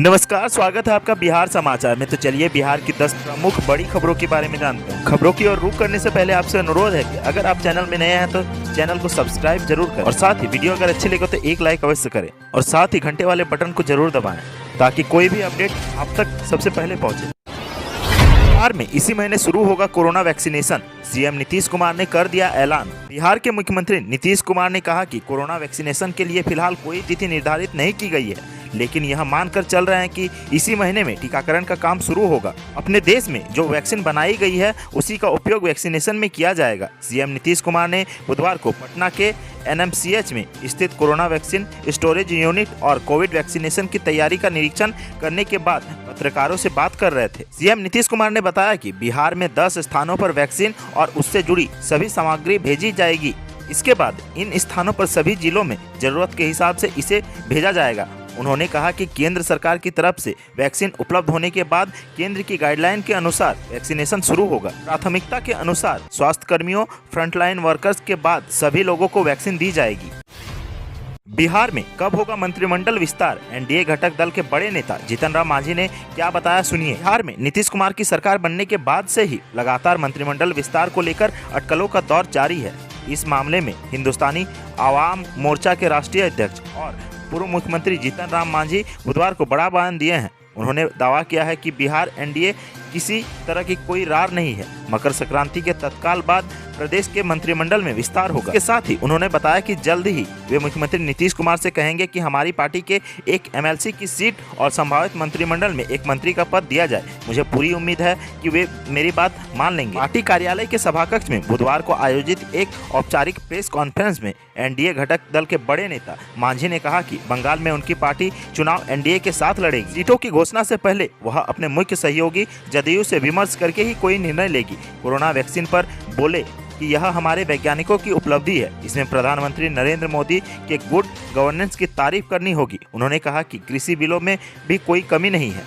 नमस्कार, स्वागत है आपका बिहार समाचार में। तो चलिए बिहार की 10 प्रमुख बड़ी खबरों के बारे में जानते हैं। खबरों की ओर रुख करने से पहले आपसे अनुरोध है कि अगर आप चैनल में नए हैं तो चैनल को सब्सक्राइब जरूर करें और साथ ही वीडियो अगर अच्छी लगे तो एक लाइक अवश्य करें और साथ ही घंटे वाले बटन को जरूर दबाएं ताकि कोई भी अपडेट आप तक सबसे पहले पहुँचे। बिहार में इसी महीने शुरू होगा corona vaccination. CM Nitish Kumar ने कर दिया ऐलान। बिहार के मुख्यमंत्री नीतीश कुमार ने कहा कि कोरोना वैक्सीनेशन के लिए फिलहाल कोई तिथि निर्धारित नहीं की गई है, लेकिन यह मानकर चल रहे हैं कि इसी महीने में टीकाकरण का काम शुरू होगा। अपने देश में जो वैक्सीन बनाई गई है उसी का उपयोग वैक्सीनेशन में किया जाएगा। सीएम नीतीश कुमार ने बुधवार को पटना के एनएमसीएच में स्थित कोरोना वैक्सीन स्टोरेज यूनिट और कोविड वैक्सीनेशन की तैयारी का निरीक्षण करने के बाद पत्रकारों से बात कर रहे थे। सीएम नीतीश कुमार ने बताया कि बिहार में 10 स्थानों पर वैक्सीन और उससे जुड़ी सभी सामग्री भेजी जाएगी। इसके बाद इन स्थानों पर सभी जिलों में जरूरत के हिसाब से इसे भेजा जाएगा। उन्होंने कहा कि केंद्र सरकार की तरफ से वैक्सीन उपलब्ध होने के बाद केंद्र की गाइडलाइन के अनुसार वैक्सीनेशन शुरू होगा। प्राथमिकता के अनुसार स्वास्थ्य कर्मियों, फ्रंटलाइन वर्कर्स के बाद सभी लोगों को वैक्सीन दी जाएगी। बिहार में कब होगा मंत्रिमंडल विस्तार? एनडीए घटक दल के बड़े नेता जीतन राम मांझी ने क्या बताया, सुनिए। बिहार में नीतीश कुमार की सरकार बनने के बाद से ही लगातार मंत्रिमंडल विस्तार को लेकर अटकलों का दौर जारी है। इस मामले में हिंदुस्तानी आवाम मोर्चा के राष्ट्रीय अध्यक्ष और पूर्व मुख्यमंत्री जीतन राम मांझी बुधवार को बड़ा बयान दिए हैं। उन्होंने दावा किया है कि बिहार एनडीए किसी तरह की कोई रार नहीं है। मकर संक्रांति के तत्काल बाद प्रदेश के मंत्रिमंडल में विस्तार होगा। इसके साथ ही उन्होंने बताया कि जल्द ही वे मुख्यमंत्री नीतीश कुमार से कहेंगे कि हमारी पार्टी के एक एमएलसी की सीट और संभावित मंत्रिमंडल में एक मंत्री का पद दिया जाए। मुझे पूरी उम्मीद है कि वे मेरी बात मान लेंगे। पार्टी कार्यालय के सभाकक्ष में बुधवार को आयोजित एक औपचारिक प्रेस कॉन्फ्रेंस में एनडीए घटक दल के बड़े नेता मांझी ने कहा कि बंगाल में उनकी पार्टी चुनाव एनडीए के साथ लड़ेगी। सीटों की घोषणा से पहले वह अपने मुख्य सहयोगी जदयू से विमर्श करके ही कोई निर्णय लेगी। कोरोना वैक्सीन पर बोले कि यह हमारे वैज्ञानिकों की उपलब्धि है। इसमें प्रधानमंत्री नरेंद्र मोदी के गुड गवर्नेंस की तारीफ करनी होगी। उन्होंने कहा कि कृषि बिलों में भी कोई कमी नहीं है।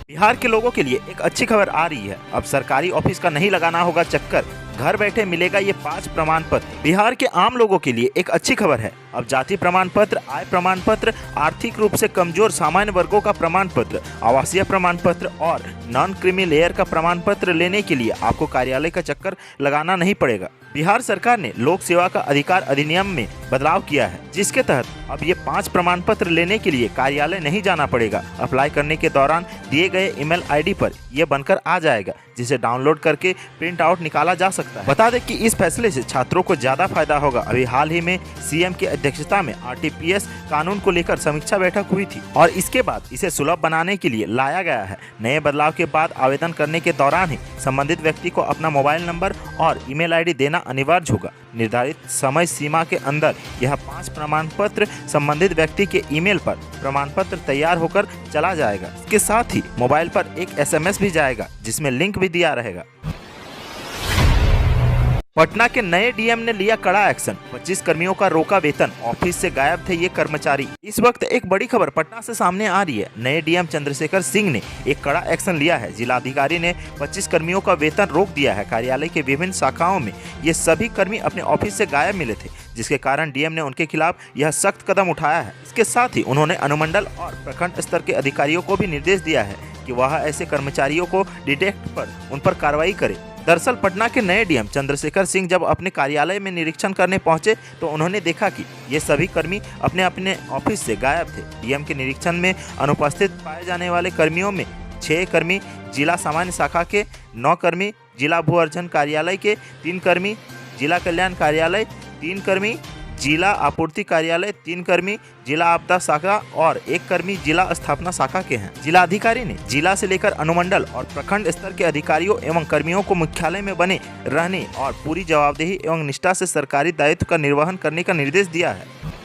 बिहार के लोगों के लिए एक अच्छी खबर आ रही है। अब सरकारी ऑफिस का नहीं लगाना होगा चक्कर, घर बैठे मिलेगा ये 5 प्रमाण पत्र। बिहार के आम लोगों के लिए एक अच्छी खबर है। अब जाति प्रमाण पत्र, आय प्रमाण पत्र, आर्थिक रूप से कमजोर सामान्य वर्गों का प्रमाण पत्र, आवासीय प्रमाण पत्र और नॉन क्रीमी लेयर का प्रमाण पत्र लेने के लिए आपको कार्यालय का चक्कर लगाना नहीं पड़ेगा। बिहार सरकार ने लोक सेवा का अधिकार अधिनियम में बदलाव किया है, जिसके तहत अब ये 5 प्रमाण पत्र लेने के लिए कार्यालय नहीं जाना पड़ेगा। अप्लाई करने के दौरान दिए गए ईमेल आईडी पर यह बनकर आ जाएगा, जिसे डाउनलोड करके प्रिंट आउट निकाला जा सकता है। बता दें कि इस फैसले से छात्रों को ज्यादा फायदा होगा। अभी हाल ही में सीएम की अध्यक्षता में आरटीपीएस कानून को लेकर समीक्षा बैठक हुई थी और इसके बाद इसे सुलभ बनाने के लिए लाया गया है। नए बदलाव के बाद आवेदन करने के दौरान ही संबंधित व्यक्ति को अपना मोबाइल नंबर और ईमेल आईडी देना अनिवार्य होगा। निर्धारित समय सीमा के अंदर यह 5 प्रमाण पत्र संबंधित व्यक्ति के ईमेल पर प्रमाण पत्र तैयार होकर चला जाएगा। इसके साथ ही मोबाइल पर एक एसएमएस भी जाएगा जिसमें लिंक भी दिया रहेगा। पटना के नए डीएम ने लिया कड़ा एक्शन। 25 कर्मियों का रोका वेतन, ऑफिस से गायब थे ये कर्मचारी। इस वक्त एक बड़ी खबर पटना से सामने आ रही है। नए डीएम चंद्रशेखर सिंह ने एक कड़ा एक्शन लिया है। जिलाधिकारी ने 25 कर्मियों का वेतन रोक दिया है। कार्यालय के विभिन्न शाखाओं में ये सभी कर्मी अपने ऑफिस से गायब मिले थे, जिसके कारण डीएम ने उनके खिलाफ यह सख्त कदम उठाया है। इसके साथ ही उन्होंने अनुमंडल और प्रखंड स्तर के अधिकारियों को भी निर्देश दिया है कि वह ऐसे कर्मचारियों को डिटेक्ट कर उन पर कार्रवाई करे। दरअसल पटना के नए डीएम चंद्रशेखर सिंह जब अपने कार्यालय में निरीक्षण करने पहुंचे तो उन्होंने देखा कि ये सभी कर्मी अपने अपने ऑफिस से गायब थे। डीएम के निरीक्षण में अनुपस्थित पाए जाने वाले कर्मियों में 6 कर्मी जिला सामान्य शाखा के, 9 कर्मी जिला भू अर्जन कार्यालय के, 3 कर्मी जिला कल्याण कार्यालय, 3 कर्मी जिला आपूर्ति कार्यालय, 3 कर्मी जिला आपदा शाखा और 1 कर्मी जिला स्थापना शाखा के हैं। जिलाधिकारी ने जिला से लेकर अनुमंडल और प्रखंड स्तर के अधिकारियों एवं कर्मियों को मुख्यालय में बने रहने और पूरी जवाबदेही एवं निष्ठा से सरकारी दायित्व का निर्वहन करने का निर्देश दिया है।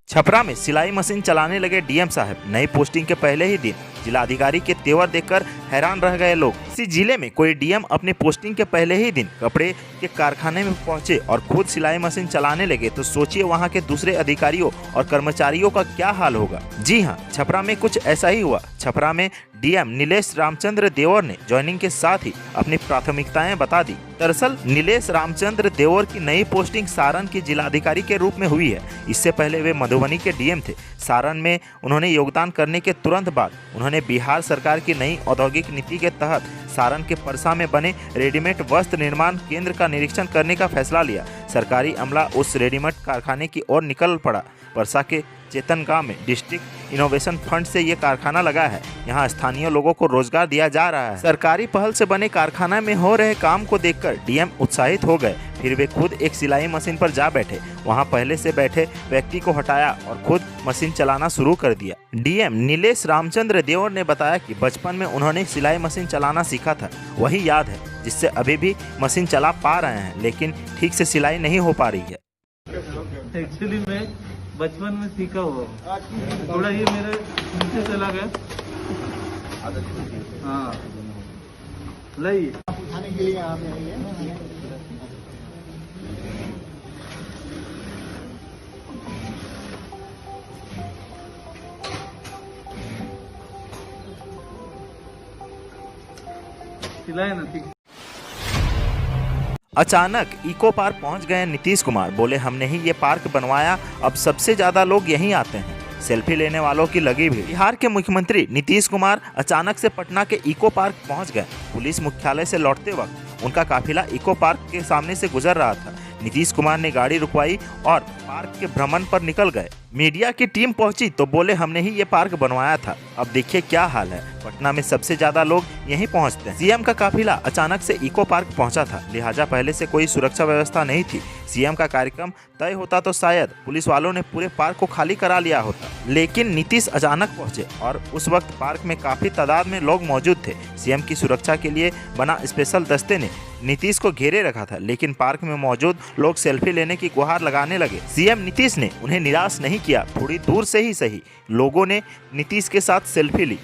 छपरा में सिलाई मशीन चलाने लगे डीएम साहब। नई पोस्टिंग के पहले ही दिन जिलाधिकारी के तेवर देखकर हैरान रह गए लोग। इसी जिले में कोई डीएम अपने पोस्टिंग के पहले ही दिन कपड़े के कारखाने में पहुंचे और खुद सिलाई मशीन चलाने लगे तो सोचिए वहां के दूसरे अधिकारियों और कर्मचारियों का क्या हाल होगा। जी हां, छपरा में कुछ ऐसा ही हुआ। छपरा में डीएम नीलेश रामचंद्र देवर ने ज्वाइनिंग के साथ ही अपनी प्राथमिकताएं बता दी। दरअसल नीलेश रामचंद्र देवर की नई पोस्टिंग सारण के जिलाधिकारी के रूप में हुई है। इससे पहले वे मधुबनी के डीएम थे। सारण में उन्होंने योगदान करने के तुरंत बाद उन्होंने बिहार सरकार की नई औद्योगिक नीति के तहत सारण के परसा में बने रेडीमेड वस्त्र निर्माण केंद्र का निरीक्षण करने का फैसला लिया। सरकारी अमला उस रेडीमेड कारखाने की ओर निकल पड़ा। परसा के चेतन गांव में डिस्ट्रिक्ट इनोवेशन फंड से ये कारखाना लगा है। यहाँ स्थानीय लोगों को रोजगार दिया जा रहा है। सरकारी पहल से बने कारखाना में हो रहे काम को देखकर डीएम उत्साहित हो गए। फिर वे खुद एक सिलाई मशीन पर जा बैठे। वहाँ पहले से बैठे व्यक्ति को हटाया और खुद मशीन चलाना शुरू कर दिया। डीएम नीलेश रामचंद्र देवर ने बताया कि बचपन में उन्होंने सिलाई मशीन चलाना सीखा था, वही याद है जिससे अभी भी मशीन चला पा रहे हैं, लेकिन ठीक से सिलाई नहीं हो पा रही है। एक्चुअली मैं बचपन में सीखा हुआ, थोड़ा ये मेरे नीचे चला गया। हाँ लाइए उठाने के लिए आप सिलाए ना ठीक। अचानक इको पार्क पहुंच गए नीतीश कुमार। बोले हमने ही ये पार्क बनवाया, अब सबसे ज्यादा लोग यहीं आते हैं। सेल्फी लेने वालों की लगी भीड़। बिहार के मुख्यमंत्री नीतीश कुमार अचानक से पटना के इको पार्क पहुंच गए। पुलिस मुख्यालय से लौटते वक्त उनका काफिला इको पार्क के सामने से गुजर रहा था। नीतीश कुमार ने गाड़ी रुकवाई और पार्क के भ्रमण पर निकल गए। मीडिया की टीम पहुंची तो बोले हमने ही ये पार्क बनवाया था, अब देखिए क्या हाल है। पटना में सबसे ज्यादा लोग यहीं पहुंचते हैं। सीएम का काफिला अचानक से इको पार्क पहुंचा था, लिहाजा पहले से कोई सुरक्षा व्यवस्था नहीं थी। सीएम का कार्यक्रम तय होता तो शायद पुलिस वालों ने पूरे पार्क को खाली करा लिया होता, लेकिन नीतीश अचानक पहुंचे और उस वक्त पार्क में काफी तादाद में लोग मौजूद थे। सीएम की सुरक्षा के लिए बना स्पेशल दस्ते ने नीतीश को घेरे रखा था, लेकिन पार्क में मौजूद लोग सेल्फी लेने की गुहार लगाने लगे। सीएम नीतीश ने उन्हें निराश नहीं किया, थोड़ी दूर से ही सही लोगों ने नीतीश के साथ सेल्फी ली।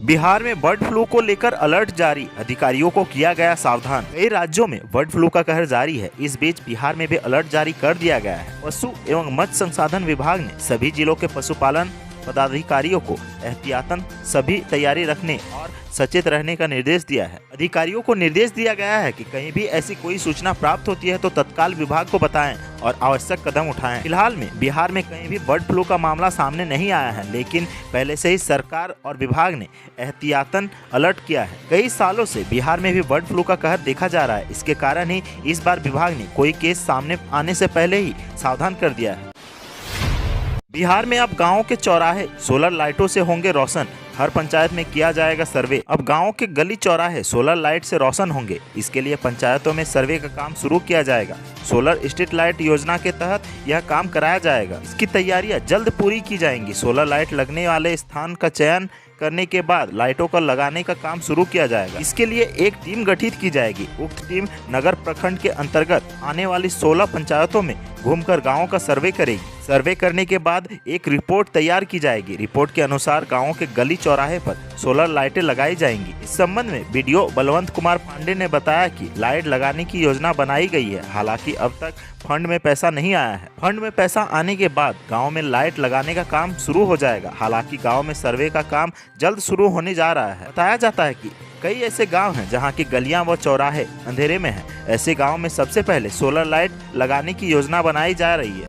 बिहार में बर्ड फ्लू को लेकर अलर्ट जारी, अधिकारियों को किया गया सावधान। कई राज्यों में बर्ड फ्लू का कहर जारी है। इस बीच बिहार में भी अलर्ट जारी कर दिया गया है। पशु एवं मत्स्य संसाधन विभाग ने सभी जिलों के पशुपालन पदाधिकारियों को एहतियातन सभी तैयारी रखने और सचेत रहने का निर्देश दिया है। अधिकारियों को निर्देश दिया गया है कि कहीं भी ऐसी कोई सूचना प्राप्त होती है तो तत्काल विभाग को बताएं और आवश्यक कदम उठाएं। फिलहाल में बिहार में कहीं भी बर्ड फ्लू का मामला सामने नहीं आया है, लेकिन पहले से ही सरकार और विभाग ने एहतियातन अलर्ट किया है। कई सालों से बिहार में भी बर्ड फ्लू का कहर देखा जा रहा है। इसके कारण ही इस बार विभाग ने कोई केस सामने आने से पहले ही सावधान कर दिया है। बिहार में अब गांवों के चौराहे सोलर लाइटों से होंगे रोशन, हर पंचायत में किया जाएगा सर्वे। अब गांवों के गली चौराहे सोलर लाइट से रोशन होंगे। इसके लिए पंचायतों में सर्वे का काम शुरू किया जाएगा। सोलर स्ट्रीट लाइट योजना के तहत यह काम कराया जाएगा। इसकी तैयारियां जल्द पूरी की जाएंगी। सोलर लाइट लगने वाले स्थान का चयन करने के बाद लाइटों को लगाने का काम शुरू किया जाएगा। इसके लिए एक टीम गठित की जाएगी। उक्त टीम नगर प्रखंड के अंतर्गत आने वाली 16 पंचायतों में घूमकर गांवों का सर्वे करेगी। सर्वे करने के बाद एक रिपोर्ट तैयार की जाएगी। रिपोर्ट के अनुसार गांवों के गली चौराहे पर सोलर लाइटें लगाई जाएंगी। इस संबंध में बीडीओ बलवंत कुमार पांडे ने बताया कि लाइट लगाने की योजना बनाई गई है। हालांकि अब तक फंड में पैसा नहीं आया है। फंड में पैसा आने के बाद गांव में लाइट लगाने का काम शुरू हो जाएगा। हालांकि गांव में सर्वे का काम जल्द शुरू होने जा रहा है। बताया जाता है कि कई ऐसे गांव हैं जहां की गलियां व चौराहे अंधेरे में हैं। ऐसे गांव में सबसे पहले सोलर लाइट लगाने की योजना बनाई जा रही है।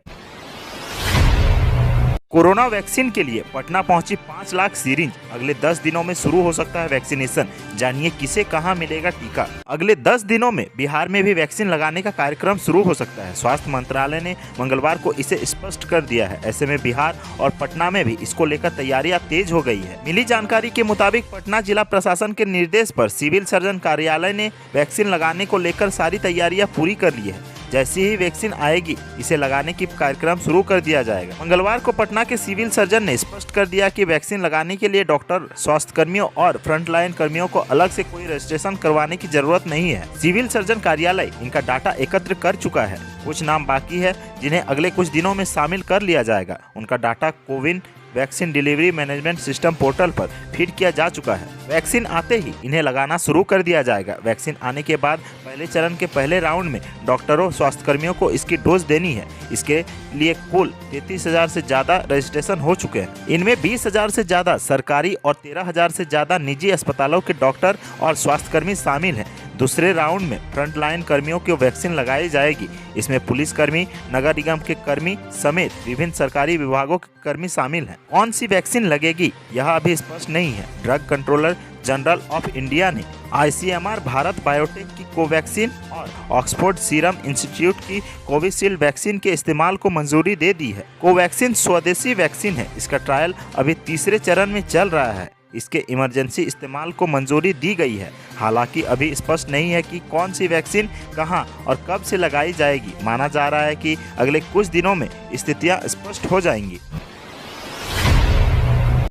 कोरोना वैक्सीन के लिए पटना पहुंची 5 लाख सिरिंज। अगले 10 दिनों में शुरू हो सकता है वैक्सीनेशन। जानिए किसे कहां मिलेगा टीका। अगले 10 दिनों में बिहार में भी वैक्सीन लगाने का कार्यक्रम शुरू हो सकता है। स्वास्थ्य मंत्रालय ने मंगलवार को इसे स्पष्ट कर दिया है। ऐसे में बिहार और पटना में भी इसको लेकर तैयारियां तेज हो गई है। मिली जानकारी के मुताबिक पटना जिला प्रशासन के निर्देश पर सिविल सर्जन कार्यालय ने वैक्सीन लगाने को लेकर सारी तैयारियां पूरी कर ली है। जैसे ही वैक्सीन आएगी इसे लगाने की कार्यक्रम शुरू कर दिया जाएगा। मंगलवार को पटना के सिविल सर्जन ने स्पष्ट कर दिया कि वैक्सीन लगाने के लिए डॉक्टर, स्वास्थ्य कर्मियों और फ्रंटलाइन कर्मियों को अलग से कोई रजिस्ट्रेशन करवाने की जरूरत नहीं है। सिविल सर्जन कार्यालय इनका डाटा एकत्र कर चुका है। कुछ नाम बाकी है जिन्हें अगले कुछ दिनों में शामिल कर लिया जाएगा। उनका data CoWIN vaccine delivery management system portal पर फीड किया जा चुका है। वैक्सीन आते ही इन्हें लगाना शुरू कर दिया जाएगा। वैक्सीन आने के बाद पहले चरण के पहले राउंड में डॉक्टरों स्वास्थ्यकर्मियों को इसकी डोज देनी है। इसके लिए कुल 33,000 से ज्यादा रजिस्ट्रेशन हो चुके हैं। इनमें 20,000 से ज्यादा सरकारी और 13,000 से ज्यादा निजी अस्पतालों के डॉक्टर और स्वास्थ्यकर्मी शामिल हैं। दूसरे राउंड में फ्रंटलाइन कर्मियों को वैक्सीन लगाई जाएगी। इसमें पुलिसकर्मी, नगर निगम के कर्मी समेत विभिन्न सरकारी विभागों के कर्मी शामिल हैं। कौन सी वैक्सीन लगेगी यह अभी स्पष्ट नहीं है। Drug controller general of India ने ICMR भारत बायोटेक की कोवैक्सीन और ऑक्सफोर्ड सीरम इंस्टीट्यूट की कोविशील्ड वैक्सीन के इस्तेमाल को मंजूरी दे दी है। कोवैक्सीन स्वदेशी वैक्सीन है। इसका ट्रायल अभी तीसरे चरण में चल रहा है। इसके इमरजेंसी इस्तेमाल को मंजूरी दी गई है। हालांकि अभी स्पष्ट नहीं है कि कौन सी वैक्सीन कहां और कब से लगाई जाएगी। माना जा रहा है कि अगले कुछ दिनों में स्थितियां स्पष्ट हो जाएंगी।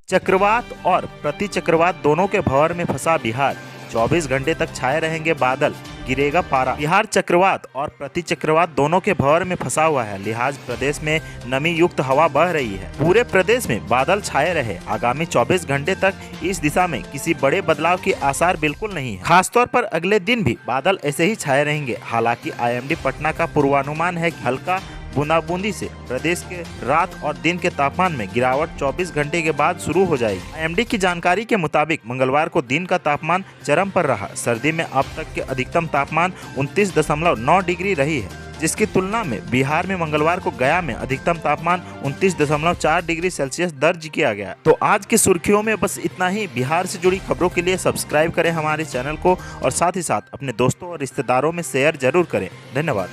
चक्रवात और प्रति चक्रवात दोनों के भंवर में फंसा बिहार। 24 घंटे तक छाए रहेंगे बादल, गिरेगा पारा। बिहार चक्रवात और प्रति चक्रवात दोनों के भंवर में फंसा हुआ है। लिहाज प्रदेश में नमी युक्त हवा बह रही है। पूरे प्रदेश में बादल छाए रहे। आगामी 24 घंटे तक इस दिशा में किसी बड़े बदलाव के आसार बिल्कुल नहीं है। खासतौर पर अगले दिन भी बादल ऐसे ही छाए रहेंगे। हालांकि IMD पटना का पूर्वानुमान है कि हल्का बूंदाबूंदी से प्रदेश के रात और दिन के तापमान में गिरावट 24 घंटे के बाद शुरू हो जाएगी। IMD की जानकारी के मुताबिक मंगलवार को दिन का तापमान चरम पर रहा। सर्दी में अब तक के अधिकतम तापमान 29.9 डिग्री रही है, जिसकी तुलना में बिहार में मंगलवार को गया में अधिकतम तापमान 29.4 डिग्री सेल्सियस दर्ज किया गया। तो आज की सुर्खियों में बस इतना ही। बिहार से जुड़ी खबरों के लिए सब्सक्राइब करें हमारे चैनल को और साथ ही साथ अपने दोस्तों और रिश्तेदारों में शेयर जरूर करें। धन्यवाद।